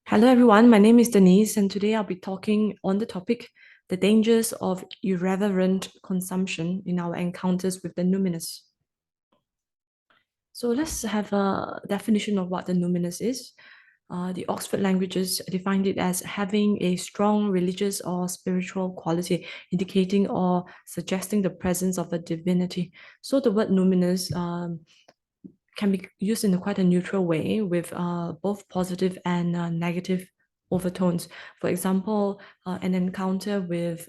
Hello, everyone. My name is Denise, and today I'll be talking on the topic the dangers of irreverent consumption in our encounters with the numinous. So let's have a definition of what the numinous is. The Oxford Languages defined it as having a strong religious or spiritual quality, indicating or suggesting the presence of a divinity. So the word numinous can be used in quite a neutral way with both positive and negative overtones. For example, an encounter with,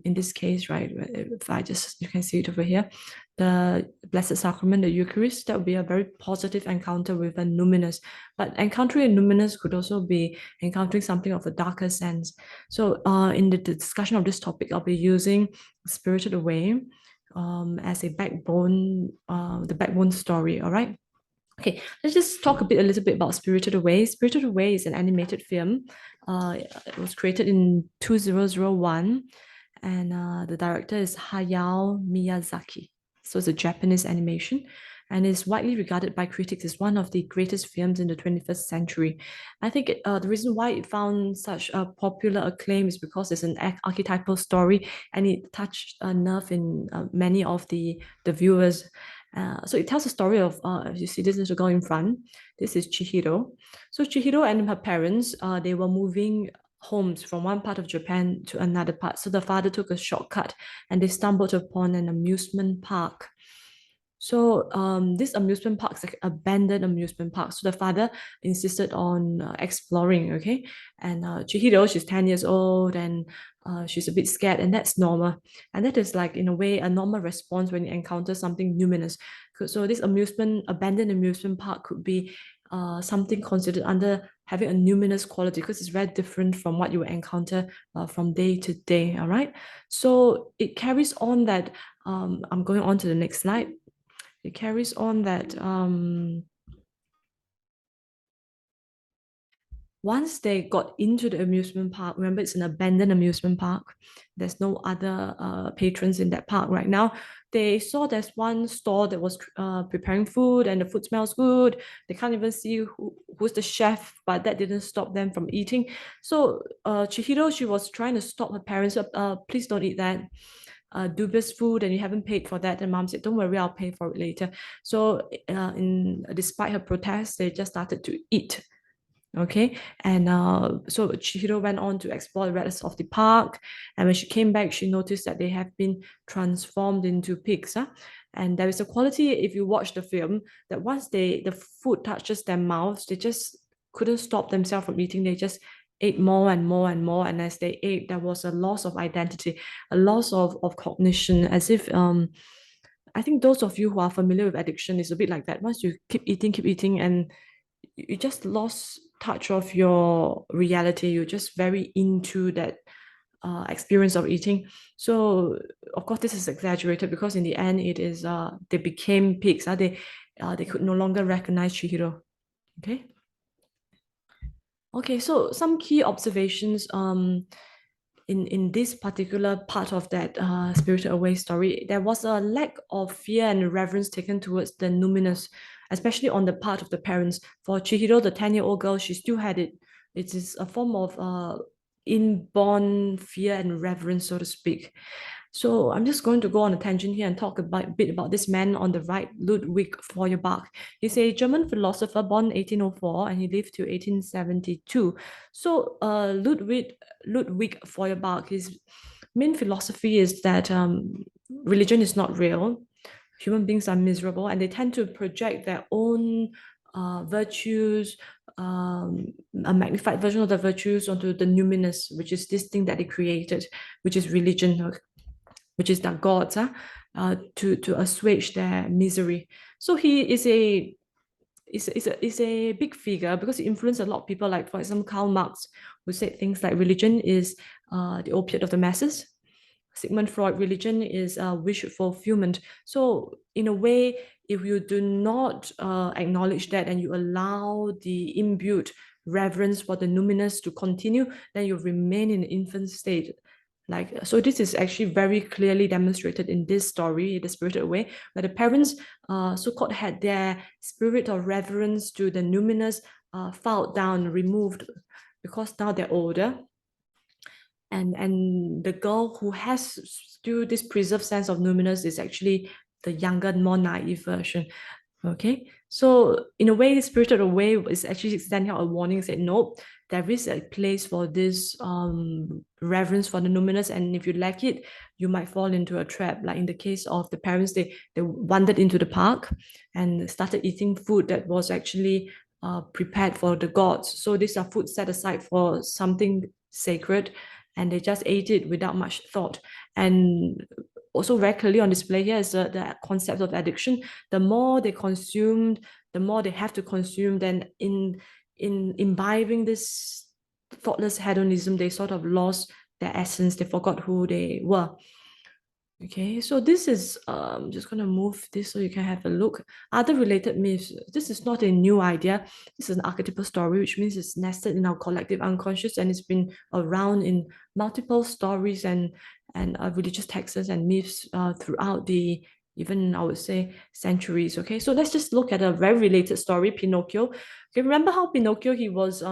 in this case, right, if you can see it over here, the Blessed Sacrament, the Eucharist, that would be a very positive encounter with a numinous. But encountering a numinous could also be encountering something of a darker sense. So in the discussion of this topic, I'll be using Spirited Away as a backbone, the backbone story, all right? Okay, let's just talk a little bit about Spirited Away. Spirited Away is an animated film. It was created in 2001, and the director is Hayao Miyazaki. So it's a Japanese animation, and is widely regarded by critics as one of the greatest films in the 21st century. I think the reason why it found such a popular acclaim is because it's an archetypal story, and it touched a nerve in many of the viewers. So it tells a story of, you see this little girl in front. This is Chihiro. So Chihiro and her parents, they were moving homes from one part of Japan to another part. So the father took a shortcut and they stumbled upon an amusement park. So this amusement park is like abandoned amusement park. So the father insisted on exploring, okay? And Chihiro, she's 10 years old and she's a bit scared, and that's normal. And that is like, in a way, a normal response when you encounter something numinous. So this abandoned amusement park could be something considered under having a numinous quality because it's very different from what you will encounter from day to day, all right? So it carries on that, I'm going on to the next slide. It carries on that once they got into the amusement park, remember it's an abandoned amusement park. There's no other patrons in that park right now. They saw there's one store that was preparing food and the food smells good. They can't even see who's the chef, but that didn't stop them from eating. So Chihiro, she was trying to stop her parents. Please don't eat that. Dubious food and you haven't paid for that. And mom said, don't worry, I'll pay for it later. So despite her protest, they just started to eat. Okay, and so Chihiro went on to explore the rest of the park, and when she came back, she noticed that they have been transformed into pigs. And there is a quality, if you watch the film, that once the food touches their mouths, they just couldn't stop themselves from eating. They just ate more and more and more, and as they ate, there was a loss of identity, a loss of cognition, as if I think those of you who are familiar with addiction is a bit like that. Once you keep eating, and you just lost touch of your reality. You're just very into that experience of eating. So of course this is exaggerated because in the end it is they became pigs. They could no longer recognize Chihiro. Okay. Okay, so some key observations in this particular part of that Spirited Away story, there was a lack of fear and reverence taken towards the numinous, especially on the part of the parents. For Chihiro, the 10-year-old girl, she still had it. It is a form of inborn fear and reverence, so to speak. So I'm just going to go on a tangent here and talk a bit about this man on the right, Ludwig Feuerbach. He's a German philosopher born 1804 and he lived to 1872. So Ludwig Feuerbach, his main philosophy is that religion is not real. Human beings are miserable and they tend to project their own virtues, a magnified version of the virtues onto the numinous, which is this thing that they created, which is religion, which is their gods, to assuage their misery. So he is a big figure because he influenced a lot of people, like for example Karl Marx, who said things like religion is the opiate of the masses. Sigmund Freud, religion is wish fulfillment. So in a way, if you do not acknowledge that and you allow the imbued reverence for the numinous to continue, then you remain in the infant state. Like, so this is actually very clearly demonstrated in this story, The Spirited Away, where the parents so-called had their spirit of reverence to the numinous filed down, removed, because now they're older, and the girl who has still this preserved sense of numinous is actually the younger, more naive version. Okay, so in a way, the Spirited Away is actually sending out a warning, saying, nope, there is a place for this reverence for the numinous, and if you lack it, you might fall into a trap. Like in the case of the parents, they wandered into the park and started eating food that was actually prepared for the gods. So these are food set aside for something sacred, and they just ate it without much thought. And also very clearly on display here is the concept of addiction. The more they consumed, the more they have to consume. Then in imbibing this thoughtless hedonism, they sort of lost their essence. They forgot who they were. Okay, so this is just gonna move this so you can have a look. Other related myths. This is not a new idea. This is an archetypal story, which means it's nested in our collective unconscious, and it's been around in multiple stories and religious texts and myths throughout the, even I would say, centuries. Okay, so let's just look at a very related story, Pinocchio. Okay, remember how Pinocchio, he was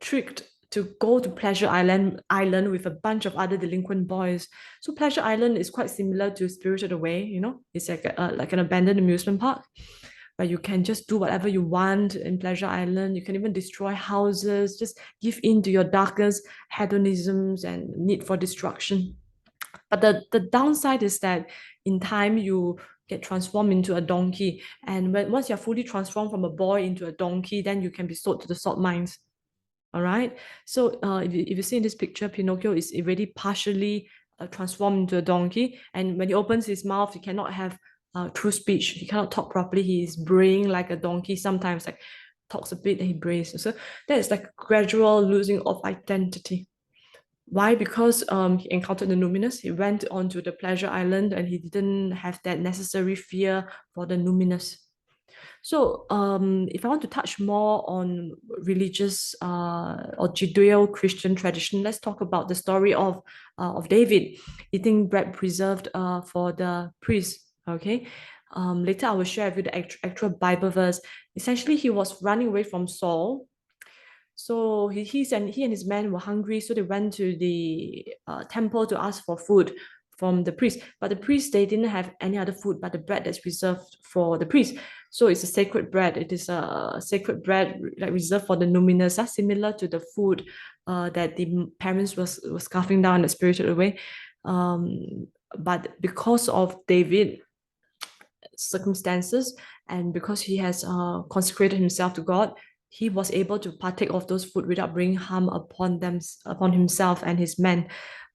tricked to go to Pleasure Island with a bunch of other delinquent boys. So Pleasure Island is quite similar to Spirited Away, you know, it's like an abandoned amusement park where you can just do whatever you want in Pleasure Island. You can even destroy houses, just give in to your darkest hedonisms and need for destruction. But the downside is that in time you get transformed into a donkey. And once you're fully transformed from a boy into a donkey, then you can be sold to the salt mines. All right. So if you see in this picture, Pinocchio is already partially transformed into a donkey. And when he opens his mouth, he cannot have true speech. He cannot talk properly. He is braying like a donkey sometimes, like talks a bit and he brays. So that is like gradual losing of identity. Why? Because he encountered the Numinous. He went onto the Pleasure Island and he didn't have that necessary fear for the Numinous. So if I want to touch more on religious or Judeo-Christian tradition, let's talk about the story of David eating bread preserved for the priest. Okay. Later I will share with you the actual Bible verse. Essentially, he was running away from Saul. So he and his men were hungry, so they went to the temple to ask for food from the priest. But the priest, they didn't have any other food but the bread that's reserved for the priest. So it's a sacred bread. It is a sacred bread like reserved for the numinous, similar to the food that the parents was scarfing down and spirited away. But because of David circumstances and because he has consecrated himself to God, he was able to partake of those food without bringing harm upon himself and his men.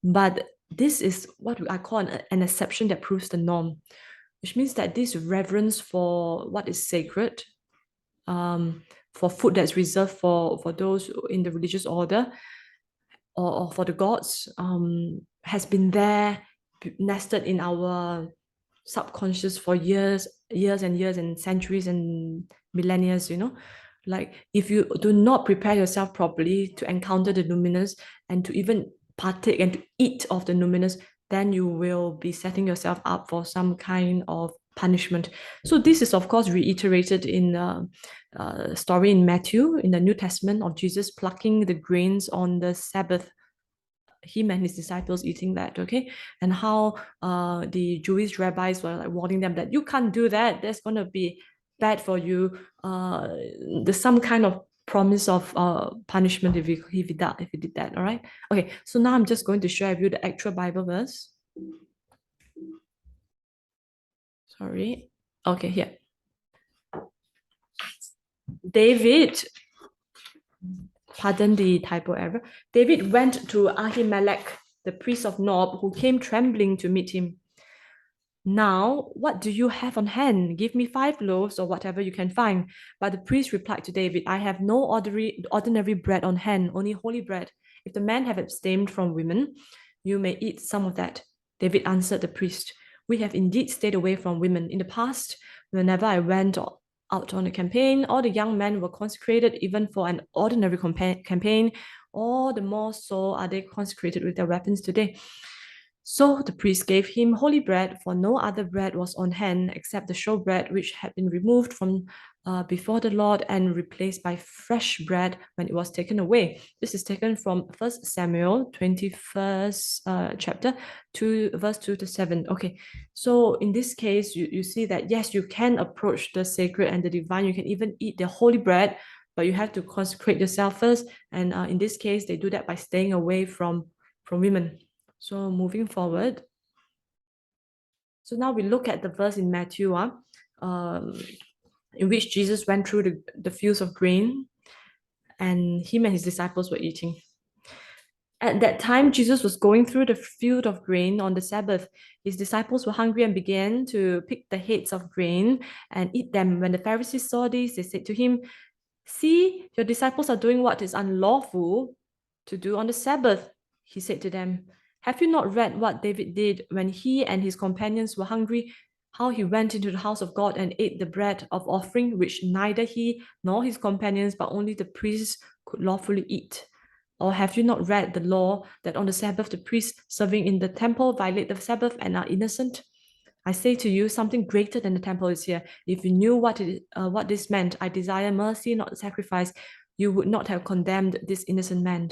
But this is what I call an exception that proves the norm, which means that this reverence for what is sacred, for food that's reserved for those in the religious order or for the gods, has been there, nested in our subconscious for years and years and centuries and millennia, you know. Like if you do not prepare yourself properly to encounter the numinous and to even partake and to eat of the numinous, then you will be setting yourself up for some kind of punishment. So this is of course reiterated in story in Matthew in the New Testament of Jesus plucking the grains on the Sabbath, him and his disciples eating that, okay? And how the Jewish rabbis were like warning them that you can't do that, that's going to be bad for you. There's some kind of promise of punishment if he did that, all right? Okay, so now I'm just going to share with you the actual Bible verse. Sorry. Okay, here. David, pardon the typo error, David went to Ahimelech, the priest of Nob, who came trembling to meet him. Now, what do you have on hand? Give me 5 loaves or whatever you can find. But the priest replied to David, I have no ordinary bread on hand, only holy bread. If the men have abstained from women, you may eat some of that. David answered the priest, we have indeed stayed away from women. In the past, whenever I went out on a campaign, all the young men were consecrated even for an ordinary campaign. All the more so are they consecrated with their weapons today. So the priest gave him holy bread, for no other bread was on hand except the showbread which had been removed from before the Lord and replaced by fresh bread when it was taken away. This is taken from 1 Samuel 21st chapter, verse 2 to 7. Okay, so in this case, you see that yes, you can approach the sacred and the divine. You can even eat the holy bread, but you have to consecrate yourself first. And in this case, they do that by staying away from women. So moving forward. So now we look at the verse in Matthew, in which Jesus went through the fields of grain and him and his disciples were eating. At that time, Jesus was going through the field of grain on the Sabbath. His disciples were hungry and began to pick the heads of grain and eat them. When the Pharisees saw this, they said to him, "See, your disciples are doing what is unlawful to do on the Sabbath." He said to them, "Have you not read what David did when he and his companions were hungry? How he went into the house of God and ate the bread of offering, which neither he nor his companions, but only the priests could lawfully eat? Or have you not read the law that on the Sabbath the priests serving in the temple violate the Sabbath and are innocent? I say to you, something greater than the temple is here. If you knew what this meant, I desire mercy, not sacrifice, you would not have condemned this innocent man.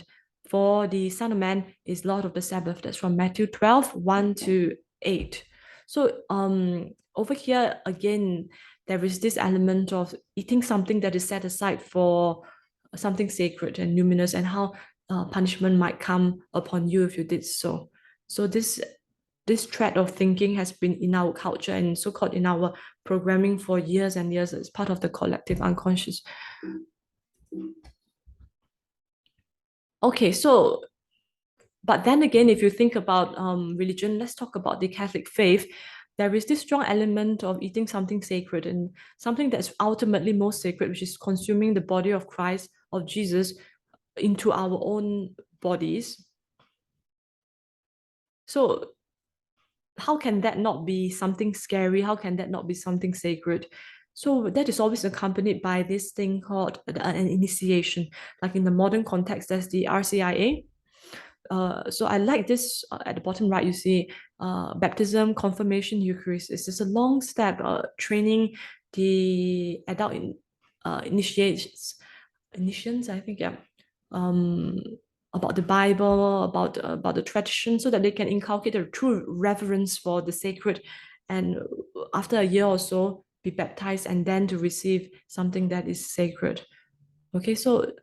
For the Son of Man is Lord of the Sabbath." That's from Matthew 12, 1 to 8. So over here, again, there is this element of eating something that is set aside for something sacred and numinous, and how punishment might come upon you if you did so. So this thread of thinking has been in our culture and so-called in our programming for years and years. It's part of the collective unconscious. Okay, so, but then again, if you think about religion, let's talk about the Catholic faith. There is this strong element of eating something sacred and something that's ultimately most sacred, which is consuming the body of Christ, of Jesus, into our own bodies. So how can that not be something scary? How can that not be something sacred? So that is always accompanied by this thing called an initiation. Like in the modern context, there's the RCIA. So I like this at the bottom right, you see baptism, confirmation, Eucharist. It's just a long step training the adult initiations, I think, yeah, about the Bible, about the tradition, so that they can inculcate a true reverence for the sacred, and after a year or so, be baptized and then to receive something that is sacred. Okay, so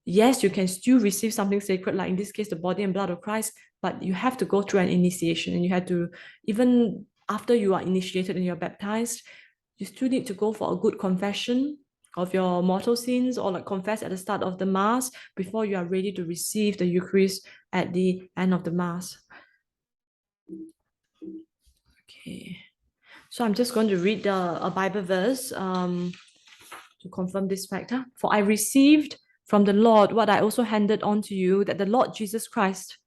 yes, you can still receive something sacred, like in this case, the body and blood of Christ, but you have to go through an initiation, and you have to, even after you are initiated and you're baptized, you still need to go for a good confession of your mortal sins, or like confess at the start of the Mass before you are ready to receive the Eucharist at the end of the Mass. Okay, so I'm just going to read a Bible verse to confirm this fact. For I received from the Lord what I also handed on to you, that the Lord Jesus Christ,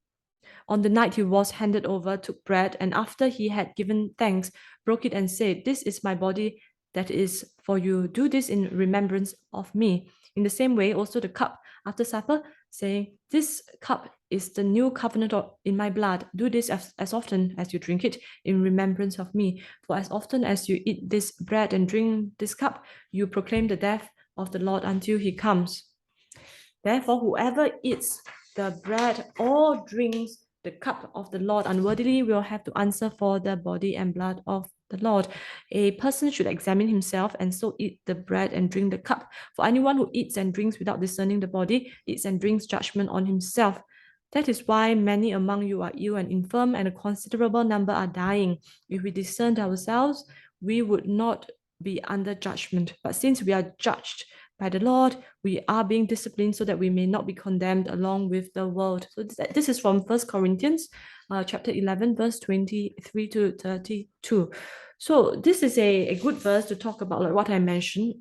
on the night he was handed over, took bread, and after he had given thanks, broke it and said, "This is my body that is for you. Do this in remembrance of me." In the same way, also the cup after supper, saying, "This cup is the new covenant in my blood. Do this as often as you drink it in remembrance of me. For as often as you eat this bread and drink this cup, you proclaim the death of the Lord until he comes. Therefore, whoever eats the bread or drinks the cup of the Lord unworthily will have to answer for the body and blood of the Lord. A person should examine himself and so eat the bread and drink the cup. For anyone who eats and drinks without discerning the body eats and drinks judgment on himself. That is why many among you are ill and infirm, and a considerable number are dying. If we discerned ourselves, we would not be under judgment. But since we are judged by the Lord, we are being disciplined so that we may not be condemned along with the world. So this is from 1 Corinthians chapter 11, verse 23 to 32. So this is a good verse to talk about, like what I mentioned.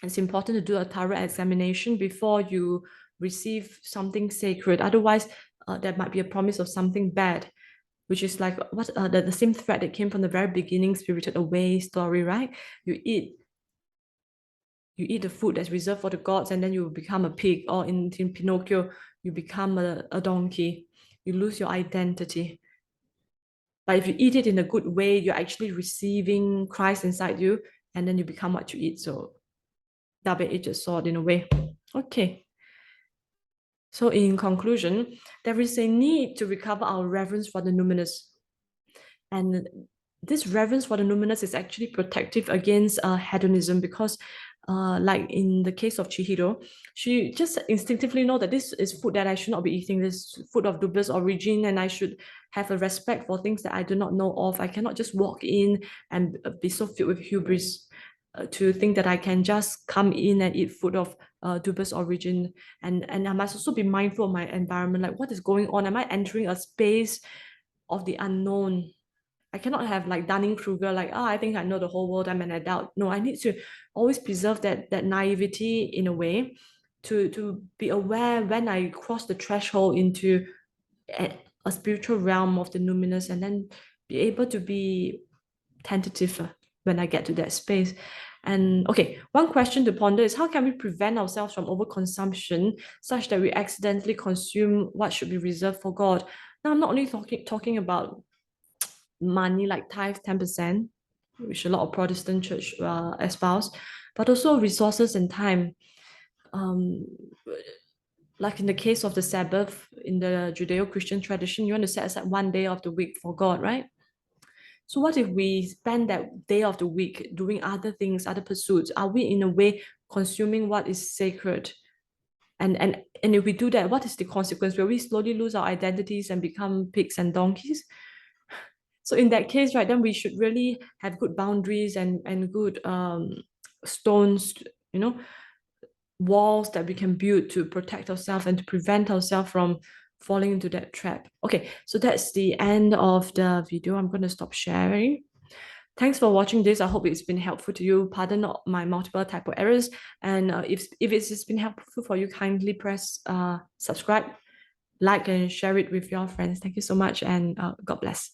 It's important to do a thorough examination before you receive something sacred. Otherwise, there might be a promise of something bad, which is like what the same thread that came from the very beginning, Spirited Away story, right? You eat the food that's reserved for the gods, and then you become a pig, or in Pinocchio, you become a donkey. You lose your identity. But if you eat it in a good way, you're actually receiving Christ inside you, and then you become what you eat. So double-edged sword in a way. Okay. So in conclusion, there is a need to recover our reverence for the numinous. And this reverence for the numinous is actually protective against hedonism because like in the case of Chihiro, she just instinctively know that this is food that I should not be eating, this food of dubious origin, and I should have a respect for things that I do not know of. I cannot just walk in and be so filled with hubris to think that I can just come in and eat food of dubious origin. And I must also be mindful of my environment, like what is going on? Am I entering a space of the unknown? I cannot have like Dunning-Kruger, like, oh, I think I know the whole world, I'm an adult. No, I need to always preserve that naivety in a way to be aware when I cross the threshold into a spiritual realm of the numinous, and then be able to be tentative when I get to that space. And okay, one question to ponder is how can we prevent ourselves from overconsumption such that we accidentally consume what should be reserved for God? Now, I'm not only talking about money like tithe 10%, which a lot of Protestant church espouse, but also resources and time. Um, like in the case of the Sabbath in the Judeo-Christian tradition, you want to set aside one day of the week for God, right? So what if we spend that day of the week doing other things, other pursuits? Are we in a way consuming what is sacred? And if we do that, what is the consequence? Will we slowly lose our identities and become pigs and donkeys? So in that case, right, then we should really have good boundaries and good stones, you know, walls that we can build to protect ourselves and to prevent ourselves from falling into that trap. Okay, so that's the end of the video. I'm going to stop sharing. Thanks for watching this. I hope it's been helpful to you. Pardon my multiple typo errors. And if it's been helpful for you, kindly press subscribe, like, and share it with your friends. Thank you so much, and God bless.